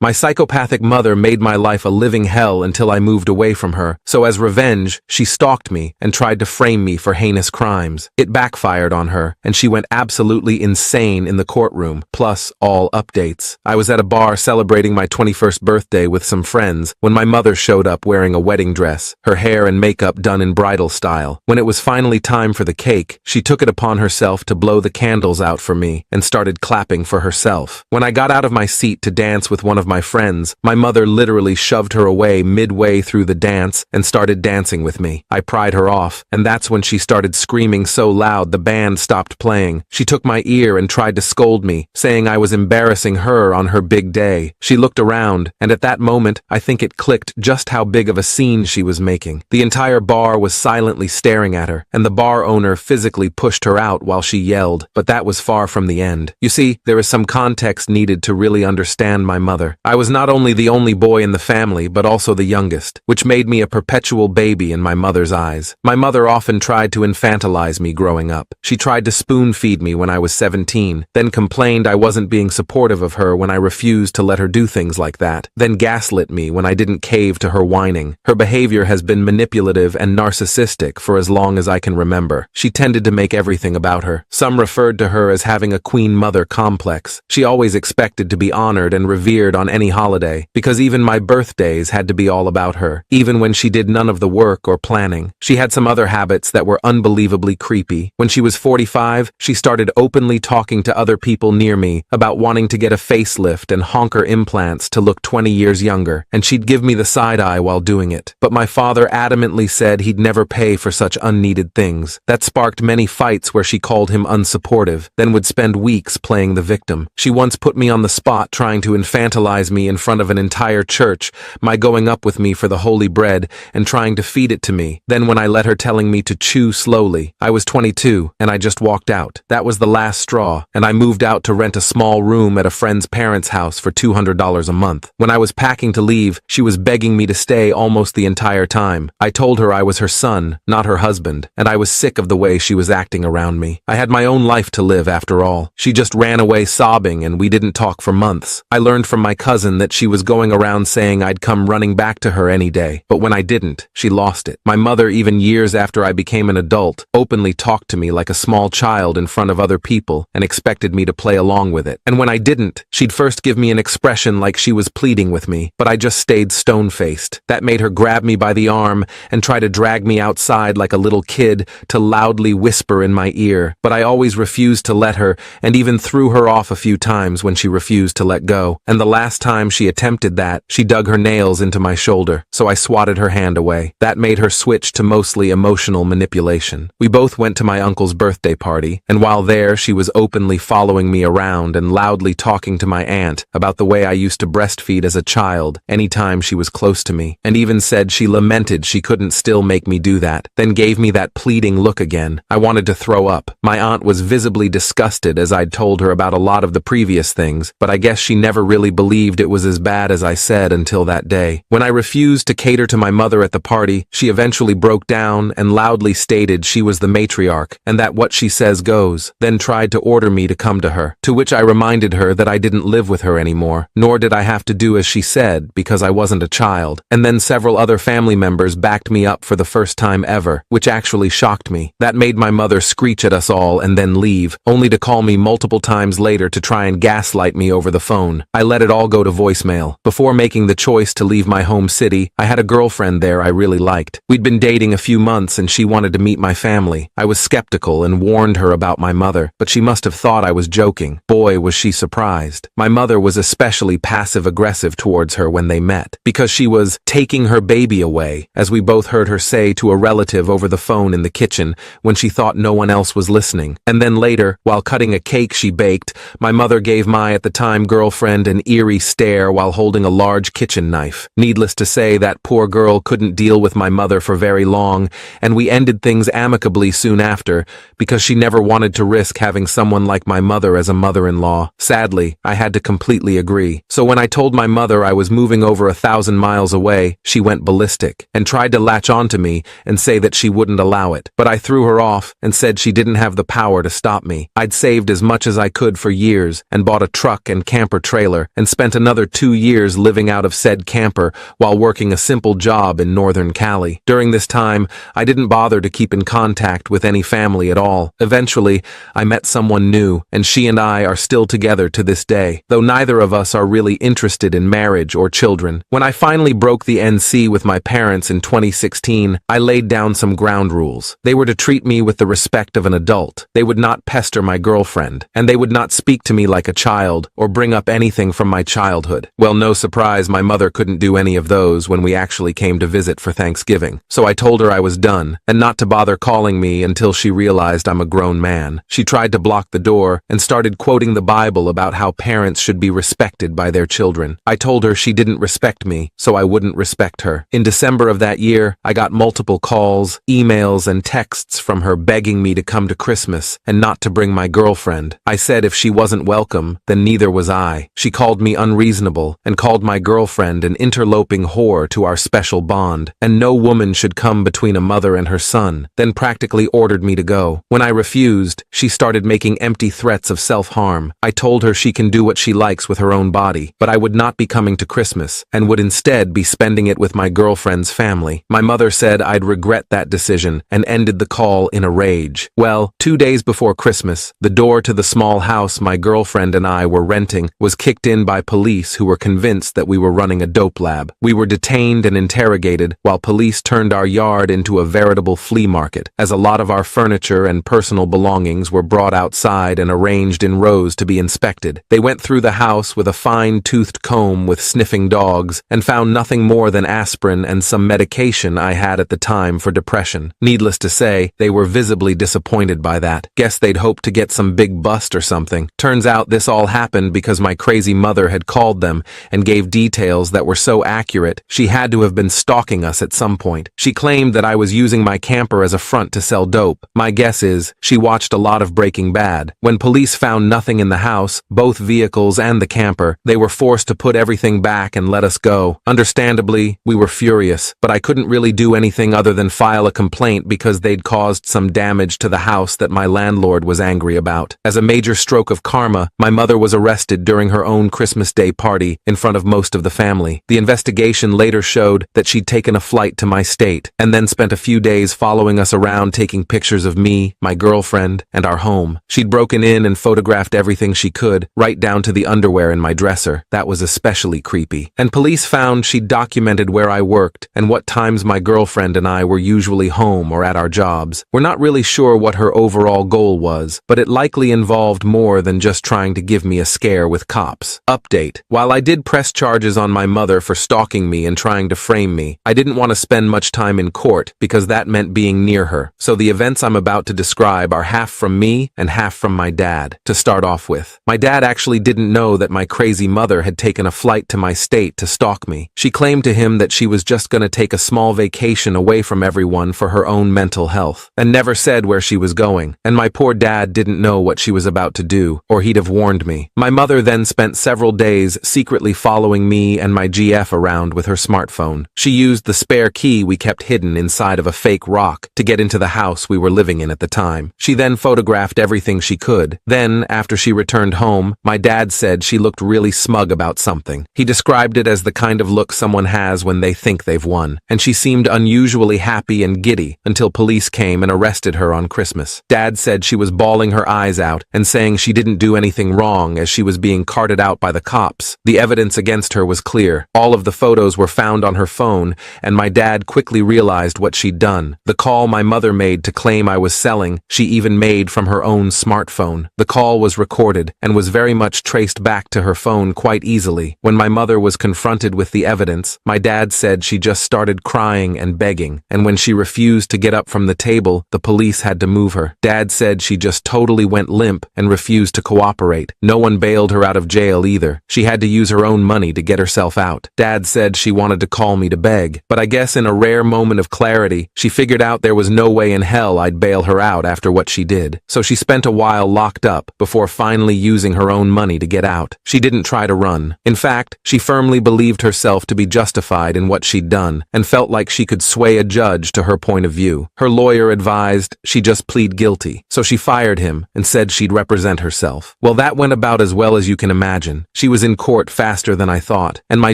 My psychopathic mother made my life a living hell until I moved away from her, so as revenge, she stalked me and tried to frame me for heinous crimes. It backfired on her, and she went absolutely insane in the courtroom, plus all updates. I was at a bar celebrating my 21st birthday with some friends when my mother showed up wearing a wedding dress, her hair and makeup done in bridal style. When it was finally time for the cake, she took it upon herself to blow the candles out for me and started clapping for herself. When I got out of my seat to dance with one of my friends, my mother literally shoved her away midway through the dance and started dancing with me. I pried her off, and that's when she started screaming so loud the band stopped playing. She took my ear and tried to scold me, saying I was embarrassing her on her big day. She looked around, and at that moment, I think it clicked just how big of a scene she was making. The entire bar was silently staring at her, and the bar owner physically pushed her out while she yelled, but that was far from the end. You see, there is some context needed to really understand my mother. I was not only the only boy in the family, but also the youngest, which made me a perpetual baby in my mother's eyes. My mother often tried to infantilize me growing up. She tried to spoon-feed me when I was 17, then complained I wasn't being supportive of her when I refused to let her do things like that, then gaslit me when I didn't cave to her whining. Her behavior has been manipulative and narcissistic for as long as I can remember. She tended to make everything about her. Some referred to her as having a queen mother complex. She always expected to be honored and revered on any holiday, because even my birthdays had to be all about her, even when she did none of the work or planning. She had some other habits that were unbelievably creepy. When she was 45, she started openly talking to other people near me about wanting to get a facelift and honker implants to look 20 years younger, and she'd give me the side eye while doing it. But my father adamantly said he'd never pay for such unneeded things. That sparked many fights where she called him unsupportive, then would spend weeks playing the victim. She once put me on the spot trying to infantilize me in front of an entire church, my going up with me for the holy bread and trying to feed it to me. Then when I let her telling me to chew slowly, I was 22 and I just walked out. That was the last straw, and I moved out to rent a small room at a friend's parents' house for $200 a month. When I was packing to leave, she was begging me to stay almost the entire time. I told her I was her son, not her husband, and I was sick of the way she was acting around me. I had my own life to live after all. She just ran away sobbing and we didn't talk for months. I learned from my cousin that she was going around saying I'd come running back to her any day, but when I didn't, she lost it. My mother, even years after I became an adult, openly talked to me like a small child in front of other people and expected me to play along with it. And when I didn't, she'd first give me an expression like she was pleading with me, but I just stayed stone-faced. That made her grab me by the arm and try to drag me outside like a little kid to loudly whisper in my ear, but I always refused to let her and even threw her off a few times when she refused to let go. And the last time she attempted that, she dug her nails into my shoulder, so I swatted her hand away. That made her switch to mostly emotional manipulation. We both went to my uncle's birthday party, and while there, she was openly following me around and loudly talking to my aunt about the way I used to breastfeed as a child anytime she was close to me, and even said she lamented she couldn't still make me do that, then gave me that pleading look again. I wanted to throw up. My aunt was visibly disgusted as I'd told her about a lot of the previous things, but I guess she never really believed it was as bad as I said until that day. When I refused to cater to my mother at the party, she eventually broke down and loudly stated she was the matriarch and that what she says goes, then tried to order me to come to her, to which I reminded her that I didn't live with her anymore, nor did I have to do as she said because I wasn't a child. And then several other family members backed me up for the first time ever, which actually shocked me. That made my mother screech at us all and then leave, only to call me multiple times later to try and gaslight me over the phone. I let it all go to voicemail. Before making the choice to leave my home city, I had a girlfriend there I really liked. We'd been dating a few months and she wanted to meet my family. I was skeptical and warned her about my mother, but she must have thought I was joking. Boy, was she surprised. My mother was especially passive-aggressive towards her when they met, because she was taking her baby away, as we both heard her say to a relative over the phone in the kitchen when she thought no one else was listening. And then later, while cutting a cake she baked, my mother gave my at the time girlfriend an eerie stare while holding a large kitchen knife. Needless to say, that poor girl couldn't deal with my mother for very long, and we ended things amicably soon after, because she never wanted to risk having someone like my mother as a mother-in-law. Sadly, I had to completely agree. So when I told my mother I was moving over 1,000 miles away, she went ballistic and tried to latch onto me and say that she wouldn't allow it. But I threw her off and said she didn't have the power to stop me. I'd saved as much as I could for years and bought a truck and camper trailer and spent spent another 2 years living out of said camper while working a simple job in northern Cali. During this time, I didn't bother to keep in contact with any family at all. Eventually, I met someone new, and she and I are still together to this day, though neither of us are really interested in marriage or children. When I finally broke the NC with my parents in 2016, I laid down some ground rules. They were to treat me with the respect of an adult. They would not pester my girlfriend, and they would not speak to me like a child or bring up anything from my childhood. Well, no surprise, my mother couldn't do any of those when we actually came to visit for Thanksgiving. So I told her I was done, and not to bother calling me until she realized I'm a grown man. She tried to block the door and started quoting the Bible about how parents should be respected by their children. I told her she didn't respect me, so I wouldn't respect her. In December of that year, I got multiple calls, emails, and texts from her begging me to come to Christmas and not to bring my girlfriend. I said if she wasn't welcome, then neither was I. She called me unreasonable and called my girlfriend an interloping whore to our special bond, and no woman should come between a mother and her son, then practically ordered me to go. When I refused, she started making empty threats of self-harm. I told her she can do what she likes with her own body, but I would not be coming to Christmas and would instead be spending it with my girlfriend's family. My mother said I'd regret that decision and ended the call in a rage. Well, 2 days before Christmas, the door to the small house my girlfriend and I were renting was kicked in by police who were convinced that we were running a dope lab. We were detained and interrogated while police turned our yard into a veritable flea market, as a lot of our furniture and personal belongings were brought outside and arranged in rows to be inspected. They went through the house with a fine-toothed comb with sniffing dogs and found nothing more than aspirin and some medication I had at the time for depression. Needless to say, they were visibly disappointed by that. Guess they'd hoped to get some big bust or something. Turns out this all happened because my crazy mother had called them and gave details that were so accurate she had to have been stalking us at some point. She claimed that I was using my camper as a front to sell dope. My guess is she watched a lot of Breaking Bad. When police found nothing in the house, both vehicles and the camper, they were forced to put everything back and let us go. Understandably, we were furious, but I couldn't really do anything other than file a complaint because they'd caused some damage to the house that my landlord was angry about. As a major stroke of karma, my mother was arrested during her own Christmas Day party in front of most of the family. The investigation later showed that she'd taken a flight to my state and then spent a few days following us around taking pictures of me, my girlfriend, and our home. She'd broken in and photographed everything she could, right down to the underwear in my dresser. That was especially creepy. And police found she'd documented where I worked and what times my girlfriend and I were usually home or at our jobs. We're not really sure what her overall goal was, but it likely involved more than just trying to give me a scare with cops. Update. While I did press charges on my mother for stalking me and trying to frame me, I didn't want to spend much time in court because that meant being near her. So the events I'm about to describe are half from me and half from my dad. To start off with, my dad actually didn't know that my crazy mother had taken a flight to my state to stalk me. She claimed to him that she was just going to take a small vacation away from everyone for her own mental health, and never said where she was going, and my poor dad didn't know what she was about to do, or he'd have warned me. My mother then spent several days secretly following me and my GF around with her smartphone. She used the spare key we kept hidden inside of a fake rock to get into the house we were living in at the time. She then photographed everything she could. Then, after she returned home, my dad said she looked really smug about something. He described it as the kind of look someone has when they think they've won, and she seemed unusually happy and giddy until police came and arrested her on Christmas. Dad said she was bawling her eyes out and saying she didn't do anything wrong as she was being carted out by the cops. The evidence against her was clear. All of the photos were found on her phone, and my dad quickly realized what she'd done. The call my mother made to claim I was selling, she even made from her own smartphone. The call was recorded and was very much traced back to her phone quite easily. When my mother was confronted with the evidence, my dad said she just started crying and begging, and when she refused to get up from the table, the police had to move her. Dad said she just totally went limp and refused to cooperate. No one bailed her out of jail either. She had to use her own money to get herself out. Dad said she wanted to call me to beg, but I guess in a rare moment of clarity, she figured out there was no way in hell I'd bail her out after what she did. So she spent a while locked up before finally using her own money to get out. She didn't try to run. In fact, she firmly believed herself to be justified in what she'd done and felt like she could sway a judge to her point of view. Her lawyer advised she just plead guilty, so she fired him and said she'd represent herself. Well, that went about as well as you can imagine. She was was in court faster than I thought, and my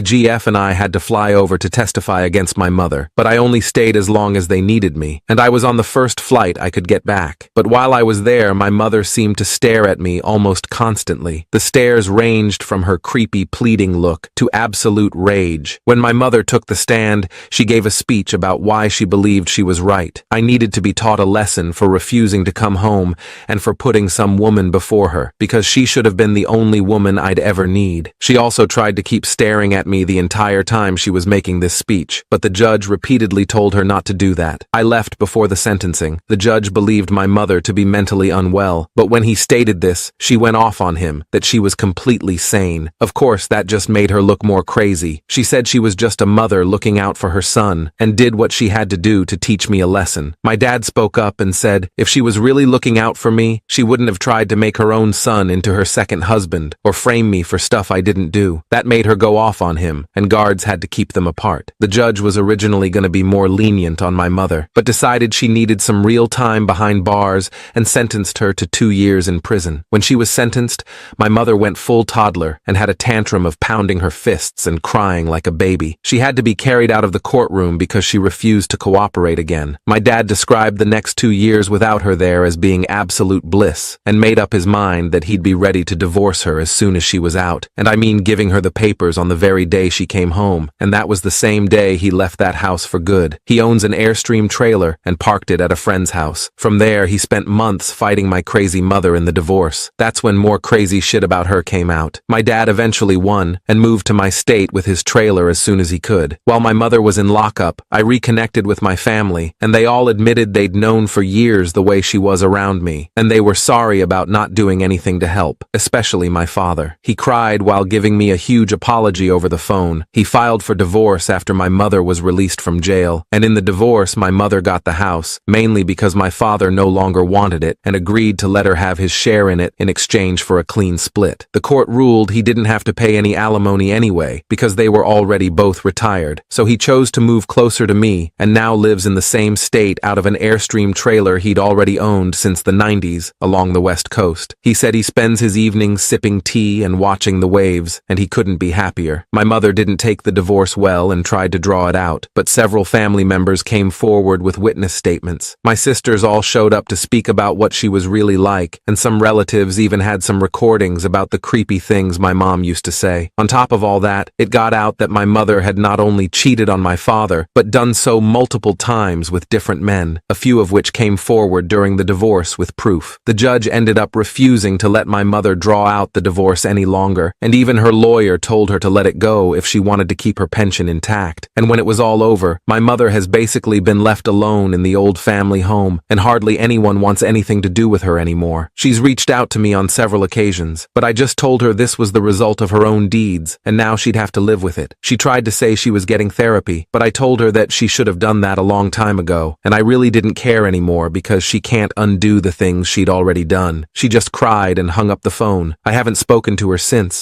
GF and I had to fly over to testify against my mother, but I only stayed as long as they needed me, and I was on the first flight I could get back. But while I was there, my mother seemed to stare at me almost constantly. The stares ranged from her creepy, pleading look to absolute rage. When my mother took the stand, she gave a speech about why she believed she was right. I needed to be taught a lesson for refusing to come home and for putting some woman before her, because she should have been the only woman I'd ever need. She also tried to keep staring at me the entire time she was making this speech, but the judge repeatedly told her not to do that. I left before the sentencing. The judge believed my mother to be mentally unwell, but when he stated this, she went off on him, that she was completely sane. Of course, that just made her look more crazy. She said she was just a mother looking out for her son, and did what she had to do to teach me a lesson. My dad spoke up and said, if she was really looking out for me, she wouldn't have tried to make her own son into her second husband, or frame me for stuff I didn't do. That made her go off on him, and guards had to keep them apart. The judge was originally going to be more lenient on my mother, but decided she needed some real time behind bars and sentenced her to 2 years in prison. When she was sentenced, my mother went full toddler and had a tantrum of pounding her fists and crying like a baby. She had to be carried out of the courtroom because she refused to cooperate again. My dad described the next 2 years without her there as being absolute bliss, and made up his mind that he'd be ready to divorce her as soon as she was out, and I mean giving her the papers on the very day she came home, and that was the same day he left that house for good. He owns an Airstream trailer and parked it at a friend's house. From there, he spent months fighting my crazy mother in the divorce. That's when more crazy shit about her came out. My dad eventually won and moved to my state with his trailer as soon as he could. While my mother was in lockup, I reconnected with my family, and they all admitted they'd known for years the way she was around me, and they were sorry about not doing anything to help, especially my father. He cried while giving me a huge apology over the phone. He filed for divorce after my mother was released from jail, and in the divorce my mother got the house, mainly because my father no longer wanted it and agreed to let her have his share in it in exchange for a clean split. The court ruled he didn't have to pay any alimony anyway, because they were already both retired, so he chose to move closer to me and now lives in the same state out of an Airstream trailer he'd already owned since the 90s along the West Coast. He said he spends his evenings sipping tea and watching the waves, and he couldn't be happier. My mother didn't take the divorce well and tried to draw it out, but several family members came forward with witness statements. My sisters all showed up to speak about what she was really like, and some relatives even had some recordings about the creepy things my mom used to say. On top of all that, it got out that my mother had not only cheated on my father, but done so multiple times with different men, a few of which came forward during the divorce with proof. The judge ended up refusing to let my mother draw out the divorce any longer, and even her lawyer told her to let it go if she wanted to keep her pension intact. And when it was all over, my mother has basically been left alone in the old family home, and hardly anyone wants anything to do with her anymore. She's reached out to me on several occasions, but I just told her this was the result of her own deeds, and now she'd have to live with it. She tried to say she was getting therapy, but I told her that she should have done that a long time ago, and I really didn't care anymore because she can't undo the things she'd already done. She just cried and hung up the phone. I haven't spoken to her since.